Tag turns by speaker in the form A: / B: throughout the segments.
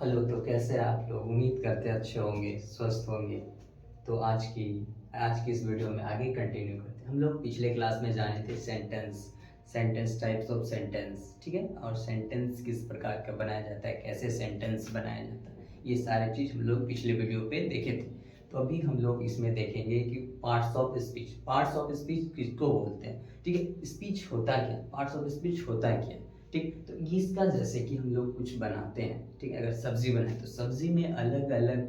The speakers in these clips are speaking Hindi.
A: हेलो। तो कैसे हैं आप लोग? उम्मीद करते हैं अच्छे होंगे, स्वस्थ होंगे। तो आज की इस वीडियो में आगे कंटिन्यू करते हैं। हम लोग पिछले क्लास में जाने थे सेंटेंस टाइप्स ऑफ सेंटेंस, ठीक है। और सेंटेंस किस प्रकार का बनाया जाता है, कैसे सेंटेंस बनाया जाता है, ये सारी चीज़ हम लोग पिछले वीडियो पे देखे थे। तो अभी हम लोग इसमें देखेंगे कि पार्ट्स ऑफ स्पीच किसको बोलते हैं, ठीक है। स्पीच होता क्या, पार्ट्स ऑफ स्पीच होता क्या, ठीक। तो इसका जैसे कि हम लोग कुछ बनाते हैं, ठीक है। अगर सब्जी बनाए तो सब्जी में अलग अलग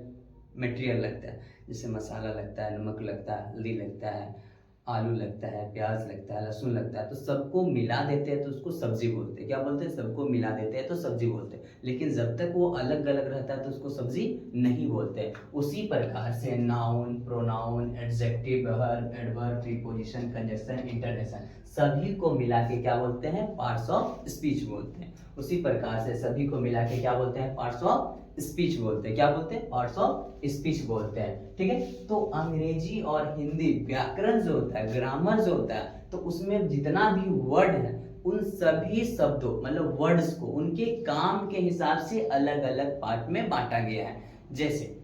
A: मटेरियल लगता है। जैसे मसाला लगता है, नमक लगता है, हल्दी लगता है, आलू लगता है, प्याज लगता है, लहसुन लगता है। तो सबको मिला देते हैं तो उसको सब्जी बोलते हैं। क्या बोलते हैं? सबको मिला देते हैं तो सब्जी बोलते हैं। लेकिन जब तक वो अलग अलग रहता है तो उसको सब्जी नहीं बोलते। उसी प्रकार से noun, pronoun, adjective, verb, adverb, preposition, conjunction, interjection सभी को मिला के क्या बोलते हैं? पार्ट्स ऑफ स्पीच बोलते हैं। उसी प्रकार से सभी को मिला के क्या बोलते हैं? पार्ट्स ऑफ स्पीच बोलते हैं। क्या बोलते हैं? पार्ट्स ऑफ स्पीच बोलते हैं, ठीक है। तो अंग्रेजी और हिंदी व्याकरण जो होता है, ग्रामर जो होता है, तो उसमें जितना भी वर्ड है उन सभी शब्दों मतलब वर्ड्स को उनके काम के हिसाब से अलग अलग पार्ट में बांटा गया है। जैसे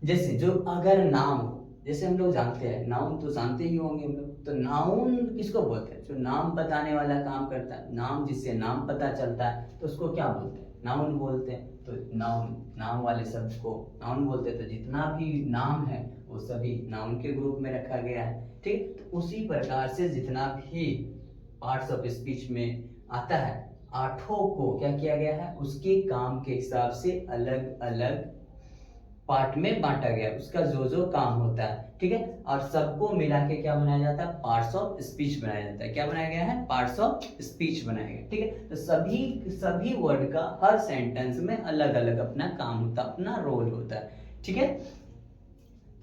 A: जैसे जो अगर नाम हो, जैसे हम लोग जानते हैं नाउन, तो जानते ही होंगे हम लोग। तो नाउन किसको बोलते हैं? जो नाम बताने वाला काम करता है, नाम जिससे नाम पता चलता है तो उसको क्या बोलते हैं? नाउन बोलते हैं। तो नाउन, नाम वाले शब्द को नाउन बोलते हैं। तो जितना भी नाम है वो सभी नाउन के ग्रुप में रखा गया है, ठीक। तो उसी प्रकार से जितना भी पार्ट्स ऑफ स्पीच में आता है, आठों को क्या किया गया है? उसके काम के हिसाब से अलग अलग पार्ट में बांटा गया है, उसका जो जो काम होता है, ठीक है। और सबको मिला के क्या बनाया जाता है? पार्ट्स ऑफ स्पीच बनाया जाता है। क्या बनाया गया है? पार्ट्स ऑफ स्पीच बनाया गया, ठीक है। तो सभी सभी वर्ड का हर सेंटेंस में अलग अलग अपना काम होता है, अपना रोल होता है, ठीक है।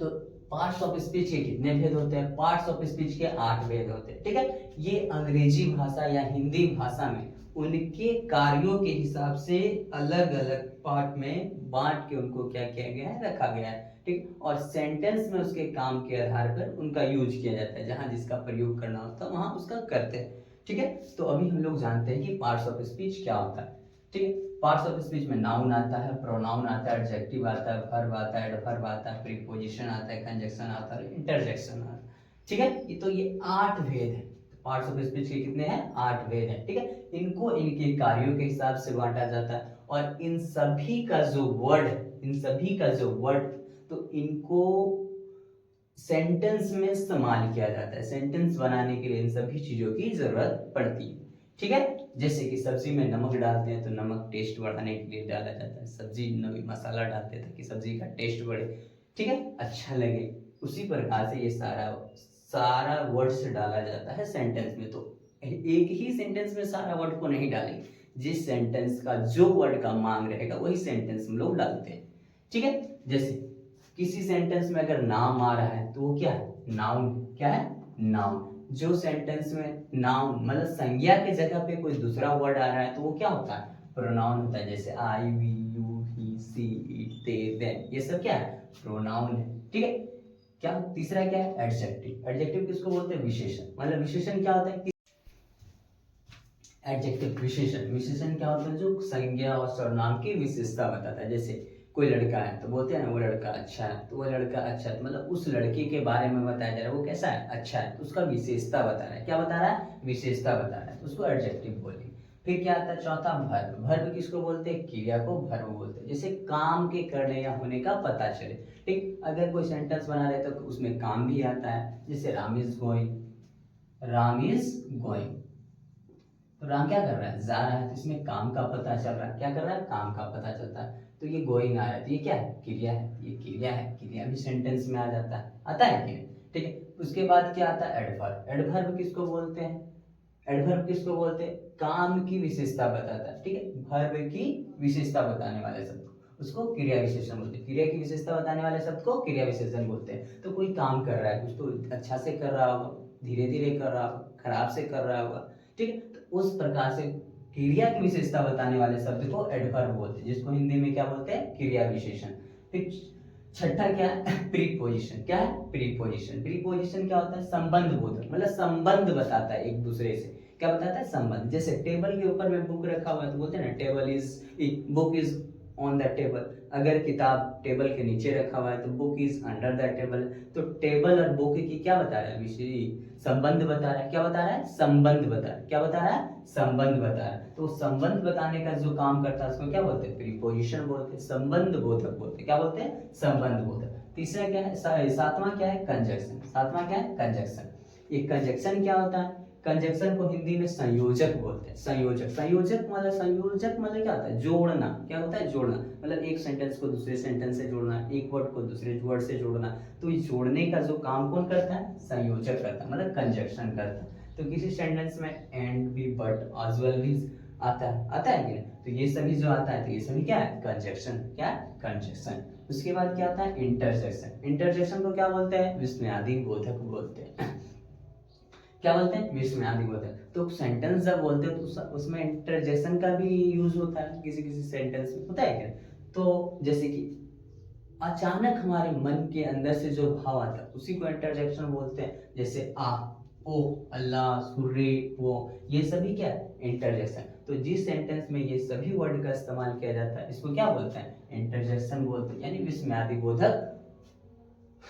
A: तो पार्ट्स ऑफ स्पीच के कितने भेद होते हैं? पार्ट्स ऑफ स्पीच के 8 भेद होते हैं, ठीक है। ये अंग्रेजी भाषा या हिंदी भाषा में उनके कार्यों के हिसाब से अलग अलग पार्ट में बांट के उनको क्या किया गया है? रखा गया है, ठीक। और सेंटेंस में उसके काम के आधार पर उनका यूज किया जाता है। जहां जिसका प्रयोग करना होता है वहां उसका करते हैं, ठीक है। तो अभी हम लोग जानते हैं कि पार्ट्स ऑफ स्पीच क्या होता है, ठीक है। पार्ट्स ऑफ स्पीच में नाउन आता है, प्रोनाउन आता है, एडजेक्टिव आता है, वर्ब आता है, एडवर्ब आता है, प्रीपोजिशन आता है, कंजक्शन आता है, इंटरजेक्शन आता है, ठीक है। ये 8 भेद है। पार्ट्स ऑफ स्पीच के कितने हैं? 8 भेद है, ठीक है। इनको इनके कार्यों के हिसाब से बांटा जाता है। और इन सभी का जो वर्ड तो इनको सेंटेंस में इस्तेमाल किया जाता है। सेंटेंस बनाने के लिए इन सभी चीजों की जरूरत पड़ती है, ठीक है। जैसे कि सब्जी में नमक डालते हैं तो नमक टेस्ट बढ़ाने के लिए डाला जाता है। सब्जी में मसाला डालते हैं ताकि सब्जी का टेस्ट बढ़े, ठीक है, अच्छा लगे। उसी प्रकार से ये सारा सारा वर्ड्स डाला जाता है सेंटेंस में। तो एक ही सेंटेंस में सारा वर्ड को नहीं डालेंगे। जिस सेंटेंस का जो वर्ड का मांग रहेगा वही सेंटेंस हम लोग डालते हैं, ठीक है। जैसे किसी सेंटेंस में अगर नाम आ रहा है तो वो क्या है? नाउन। क्या है? नाउन। जो सेंटेंस में नाउन मतलब संज्ञा के जगह पे कोई दूसरा वर्ड आ रहा है तो वो क्या होता है? प्रोनाउन होता है। जैसे I, we, you, he, she, it, they, them, ये सब क्या है? प्रोनाउन है, ठीक है। क्या तीसरा क्या है? एडजेक्टिव। एडजेक्टिव किसको बोलते हैं? विशेषण। मतलब विशेषण क्या होता है? एडजेक्टिव विशेषण। विशेषण क्या होता है? जो संज्ञा और सर्वनाम की विशेषता बताता है। जैसे कोई लड़का है तो बोलते हैं ना वो लड़का अच्छा है, तो वो लड़का अच्छा है मतलब उस लड़के के बारे में बताया जा रहा है वो कैसा है? अच्छा है। तो उसका विशेषता बता रहा है। क्या बता रहा है? विशेषता बता रहा है, तो उसको एडजेक्टिव बोलेंगे। फिर क्या आता है? चौथा वर्ब। वर्ब किसको बोलते हैं? क्रिया को वर्ब बोलते हैं। जैसे काम के करने या होने का पता चले, ठीक। अगर कोई सेंटेंस बना रहे तो उसमें काम भी आता है। जैसे Ram is going, Ram is going, तो राम क्या कर रहा है? जा रहा है। तो इसमें काम का पता चल रहा है। क्या कर रहा है? काम का पता चलता है। तो ये गोइंग आ रहा है तो ये क्या है? क्रिया है। ये क्रिया है, क्रिया भी सेंटेंस में आ जाता है। आता है कि नहीं? ठीक है। उसके बाद क्या आता है? एडवर्ब। एडवर्ब किसको बोलते हैं? एडवर्ब किसको बोलते हैं? काम की विशेषता बताता है, ठीक है। वर्ब की विशेषता बताने वाले शब्द उसको क्रिया विशेषण बोलते हैं। क्रिया की विशेषता बताने वाले शब्द को क्रिया विशेषण बोलते हैं। तो कोई काम कर रहा है, कुछ तो अच्छा से कर रहा होगा, धीरे धीरे कर रहा होगा, खराब से कर रहा होगा, ठीक है। तो उस प्रकार से क्रिया की विशेषता बताने वाले शब्द को एडवर्ब बोलते हैं, जिसको हिंदी में क्या बोलते हैं? क्रिया विशेषण। फिर छठा क्या है? प्रीपोजिशन। क्या है? प्रीपोजिशन। प्रीपोजिशन क्या होता है? संबंध बोधक, मतलब संबंध बताता है एक दूसरे से। क्या बताता है? संबंध। जैसे टेबल के ऊपर में बुक रखा हुआ है तो बोलते हैं ना table is, book is on the table. अगर किताब टेबल के नीचे रखा हुआ है तो book is under the table. तो टेबल और बुक की क्या बता रहा है विषय, संबंध बता रहा है। क्या बता रहा है, संबंध बता रहा है। क्या बता रहा है, संबंध बता रहा है। तो संबंध बताने का जो काम करता है उसको क्या बोलते हैं, प्रीपोजिशन बोलते हैं, संबंध बोधक बोलते हैं। क्या बोलते हैं, संबंध बोधक। तीसरा क्या है, सातवां क्या है, कंजक्शन। सातवां क्या है, कंजक्शन। ये कंजक्शन क्या होता है, कंजक्शन को हिंदी में संयोजक बोलते हैं। संयोजक, संयोजक मतलब क्या होता है, जोड़ना। क्या होता है, जोड़ना। मतलब एक सेंटेंस को दूसरे सेंटेंस से जोड़ना, एक वर्ड को दूसरे वर्ड से जोड़ना। तो ये जोड़ने का जो काम कौन करता है, संयोजक करता है, मतलब कंजक्शन करता है। तो किसी सेंटेंस में एंड भी, बट, एज वेल भी आता है कि नहीं, तो ये सभी जो आता है तो ये सभी क्या है, कंजक्शन। क्या, कंजक्शन। उसके बाद क्या आता है, इंटरजेक्शन। इंटरजेक्शन को क्या बोलते हैं, विस्मयादि बोधक बोलते हैं। क्या बोलते हैं, विस्मयादि बोधक। तो सेंटेंस जब बोलते हैं तो उसमें इंटरजेक्शन का भी यूज होता है, किसी किसी सेंटेंस में होता है क्या। तो जैसे कि अचानक हमारे मन के अंदर से जो भाव आता है उसी को इंटरजेक्शन बोलते हैं। जैसे आ, ओ, अल्लाह, सूर्य, वो, ये सभी क्या है, इंटरजेक्शन। तो जिस सेंटेंस में ये सभी वर्ड का इस्तेमाल किया जाता है इसको क्या बोलते हैं, इंटरजेक्शन बोलते हैं, यानी विस्मयादि बोधक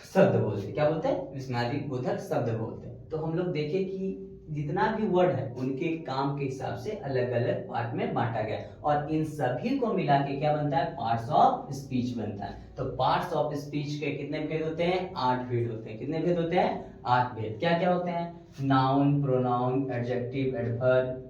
A: शब्द बोलते हैं। क्या बोलते हैं, विस्मयादि बोधक शब्द बोलते हैं। तो हम लोग देखें कि जितना भी वर्ड है उनके काम के हिसाब से अलग अलग पार्ट में बांटा गया है और इन सभी को मिला के क्या बनता है, पार्ट्स ऑफ स्पीच बनता है। तो पार्ट्स ऑफ स्पीच के कितने भेद होते हैं, 8 भेद होते हैं। कितने भेद होते हैं, 8 भेद। क्या क्या होते हैं, noun, pronoun, adjective, adverb,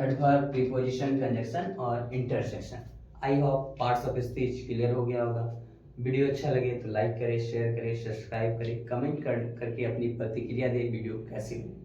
A: adverb, preposition, conjunction और interjection. I hope parts of speech clear हो गया होगा। वीडियो अच्छा लगे तो लाइक करें, शेयर करें, सब्सक्राइब करें, कमेंट करके अपनी प्रतिक्रिया दें वीडियो कैसी लगी।